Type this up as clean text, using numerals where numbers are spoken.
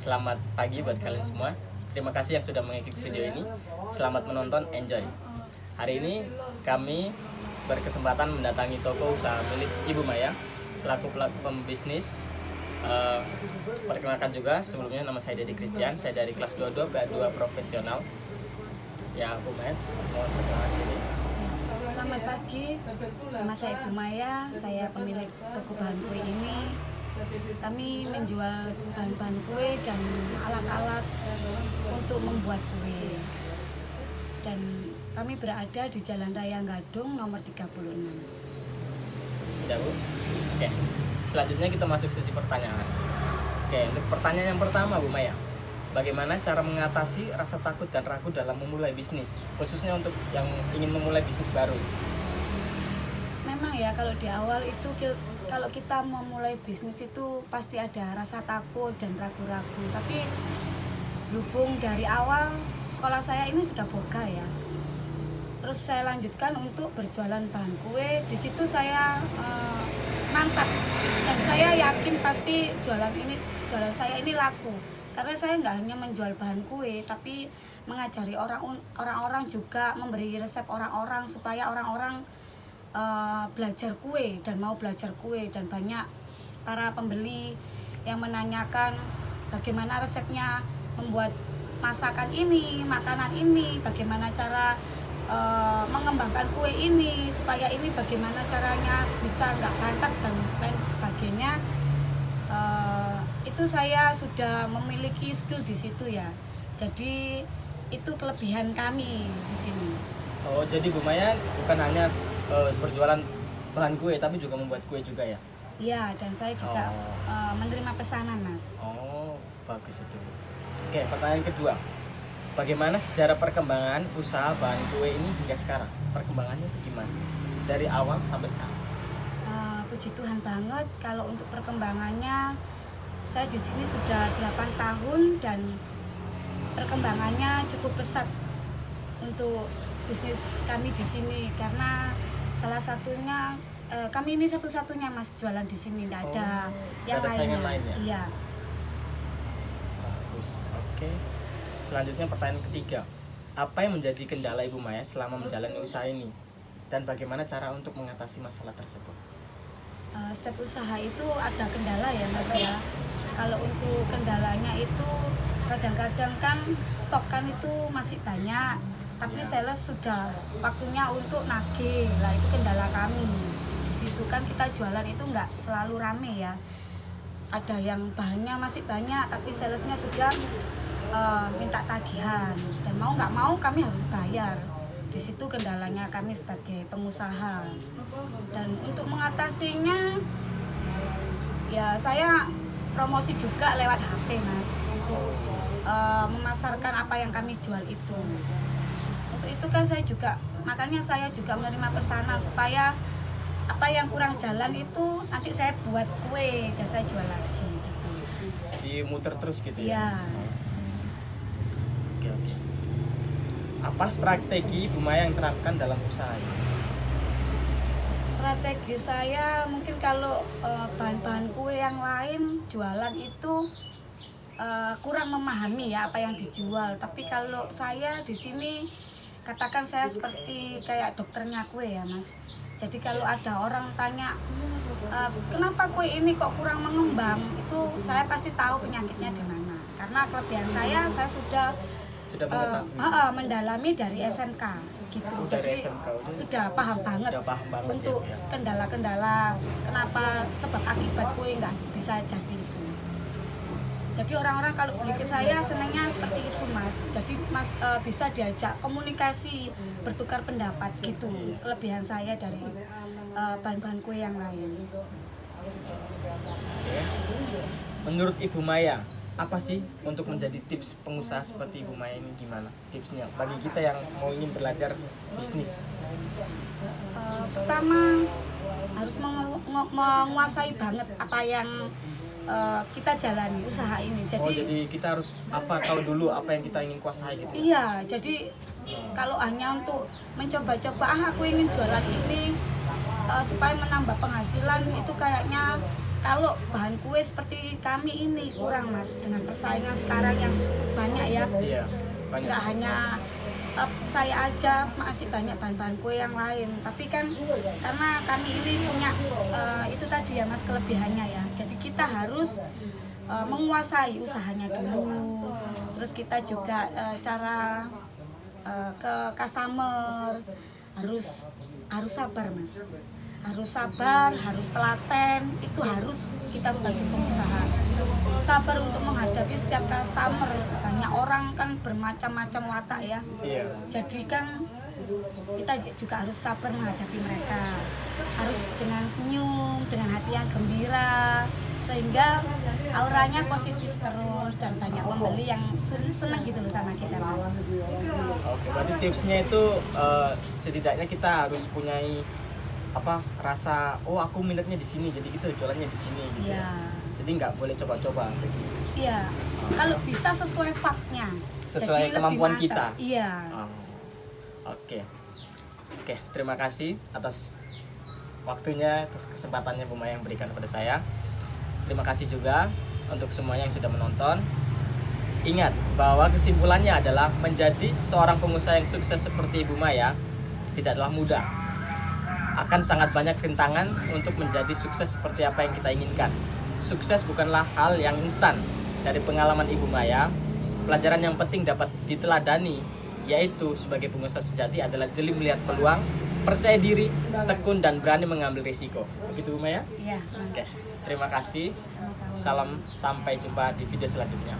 Selamat pagi buat kalian semua. Terima kasih yang sudah mengikuti video ini. Selamat menonton, enjoy. Hari ini kami berkesempatan mendatangi toko usaha milik Ibu Maya selaku pelaku pembisnis. Perkenalkan juga, sebelumnya nama saya Dedi Christian, saya dari kelas 22 PA2 profesional. Ya, Bu Maya, mohon perkenalkan diri. Selamat pagi, nama saya Ibu Maya, saya pemilik toko bahan kue ini. Kami menjual bahan-bahan kue dan alat-alat untuk membuat kue. Dan kami berada di Jalan Raya Gadung nomor 36. Tidak, Bu? Oke, selanjutnya kita masuk sesi pertanyaan. Oke, untuk pertanyaan yang pertama, Bu Maya, bagaimana cara mengatasi rasa takut dan ragu dalam memulai bisnis, khususnya untuk yang ingin memulai bisnis baru? Memang ya, kalau di awal itu kalau kita mau mulai bisnis itu pasti ada rasa takut dan ragu-ragu. Tapi berhubung dari awal sekolah saya ini sudah boga ya, terus saya lanjutkan untuk berjualan bahan kue. Di situ saya mantap dan saya yakin pasti jualan saya ini laku. Karena saya nggak hanya menjual bahan kue, tapi mengajari orang-orang juga, memberi resep orang-orang supaya orang-orang belajar kue dan mau belajar kue. Dan banyak para pembeli yang menanyakan bagaimana resepnya membuat masakan ini, makanan ini, bagaimana cara mengembangkan kue ini, supaya ini bagaimana caranya bisa nggak bantet dan lain sebagainya. Itu saya sudah memiliki skill di situ ya. Jadi itu kelebihan kami di sini. Oh, jadi Bu Maya bukan hanya berjualan bahan kue, tapi juga membuat kue juga ya? Iya, dan saya juga menerima pesanan, Mas. Oh, bagus itu. Oke, pertanyaan kedua. Bagaimana sejarah perkembangan usaha bahan kue ini hingga sekarang? Perkembangannya itu gimana? Dari awal sampai sekarang? Puji Tuhan banget kalau untuk perkembangannya. Saya di sini sudah 8 tahun dan perkembangannya cukup pesat untuk bisnis kami di sini, karena salah satunya kami ini satu-satunya Mas jualan di sini, tidak ada yang ada saingan lain ya? Iya. Bagus. Oke. Selanjutnya pertanyaan ketiga. Apa yang menjadi kendala Ibu Maya selama menjalani usaha ini? Dan bagaimana cara untuk mengatasi masalah tersebut? Setiap usaha itu ada kendala ya Mas ya. Kalau untuk kendalanya itu kadang-kadang kan stokan itu masih banyak, tapi sales sudah waktunya untuk nagih. Lah itu kendala kami. Di situ kan kita jualan itu nggak selalu rame ya. Ada yang bahannya masih banyak, tapi salesnya sudah minta tagihan, dan mau nggak mau kami harus bayar. Di situ kendalanya kami sebagai pengusaha. Dan untuk mengatasinya ya saya promosi juga lewat HP Mas, untuk memasarkan apa yang kami jual itu. Untuk itu kan saya juga, makanya saya juga menerima pesanan supaya apa yang kurang jalan itu nanti saya buat kue dan saya jual lagi gitu. Jadi muter terus gitu ya? Iya. Oke. Apa strategi Bu Maya yang terapkan dalam usaha ini? Strategi saya mungkin kalau bahan-bahan kue yang lain jualan itu kurang memahami ya apa yang dijual. Tapi kalau saya di sini, katakan saya seperti kayak dokternya kue ya Mas. Jadi kalau ada orang tanya kenapa kue ini kok kurang mengembang, itu saya pasti tahu penyakitnya di mana. Karena kelebihan saya sudah mendalami dari SMK gitu. Dari Jadi SMK sudah paham banget untuk ya. kendala-kendala kenapa sebab akibat kue nggak bisa jadi itu. Jadi orang-orang kalau beli ke saya senangnya seperti itu Mas. Jadi Mas bisa diajak komunikasi, bertukar pendapat gitu. Kelebihan saya dari bahan-bahan kue yang lain. Oke. Menurut Ibu Maya, apa sih untuk menjadi tips pengusaha seperti Ibu Maya ini, gimana tipsnya bagi kita yang mau ingin belajar bisnis? Pertama harus menguasai banget apa yang kita jalani usaha ini. Jadi kita harus tahu dulu apa yang kita ingin kuasai gitu. Iya, jadi kalau hanya untuk mencoba-coba aku ingin jualan ini supaya menambah penghasilan, itu kayaknya kalau bahan kue seperti kami ini kurang Mas, dengan persaingan sekarang yang banyak ya. Iya, banyak. Nggak hanya saya aja, masih banyak bahan-bahan kue yang lain. Tapi kan karena kami ini punya itu tadi ya Mas kelebihannya ya. Jadi kita harus menguasai usahanya dulu. Terus kita juga cara ke customer harus sabar Mas. Harus sabar, harus telaten, itu harus kita sebagai pengusaha. Sabar untuk menghadapi setiap customer. Banyak orang kan bermacam-macam watak ya. Iya. Jadi kan kita juga harus sabar menghadapi mereka. Harus dengan senyum, dengan hati yang gembira, sehingga auranya positif terus dan banyak pembeli yang senang gitu loh sama kita Mas. Oke, berarti tipsnya itu setidaknya kita harus punyai rasa aku minatnya di sini, jadi kita jualannya di sini gitu. Iya. Jadi nggak boleh coba-coba. Iya. Kalau bisa sesuai faknya. Sesuai Jadi kemampuan lebih kita. mantap. Iya. Oke, terima kasih atas waktunya, atas kesempatannya Bu Maya yang berikan kepada saya. Terima kasih juga untuk semuanya yang sudah menonton. Ingat bahwa kesimpulannya adalah menjadi seorang pengusaha yang sukses seperti Ibu Maya tidaklah mudah. Akan sangat banyak rintangan untuk menjadi sukses seperti apa yang kita inginkan. Sukses bukanlah hal yang instan. Dari pengalaman Ibu Maya, pelajaran yang penting dapat diteladani, yaitu sebagai pengusaha sejati adalah jeli melihat peluang, percaya diri, tekun dan berani mengambil risiko. Begitu Bu Maya? Iya, Mas. Oke, terima kasih. Sama-sama. Salam, sampai jumpa di video selanjutnya.